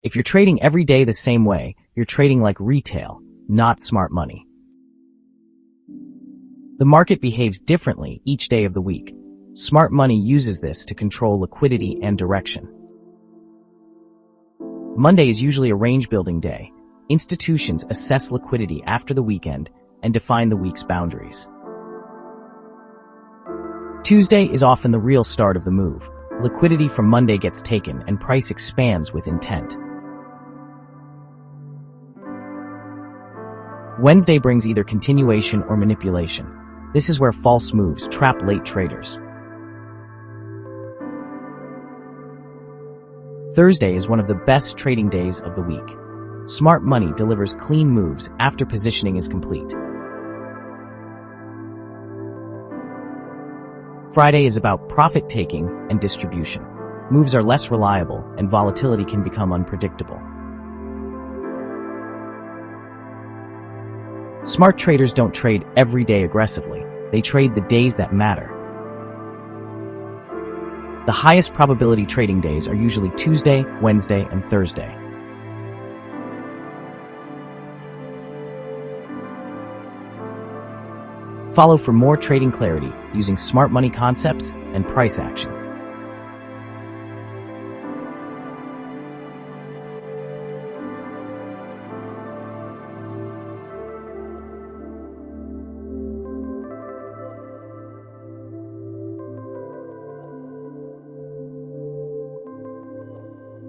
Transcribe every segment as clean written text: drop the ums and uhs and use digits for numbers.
If you're trading every day the same way, you're trading like retail, not smart money. The market behaves differently each day of the week. Smart money uses this to control liquidity and direction. Monday is usually a range-building day. Institutions assess liquidity after the weekend and define the week's boundaries. Tuesday is often the real start of the move. Liquidity from Monday gets taken and price expands with intent. Wednesday brings either continuation or manipulation. This is where false moves trap late traders. Thursday is one of the best trading days of the week. Smart money delivers clean moves after positioning is complete. Friday is about profit-taking and distribution. Moves are less reliable and volatility can become unpredictable. Smart traders don't trade every day aggressively. They trade the days that matter. The highest probability trading days are usually Tuesday, Wednesday, and Thursday. Follow for more trading clarity using smart money concepts and price action.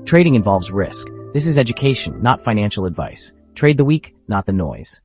Trading involves risk. This is education, not financial advice. Trade the week, not the noise.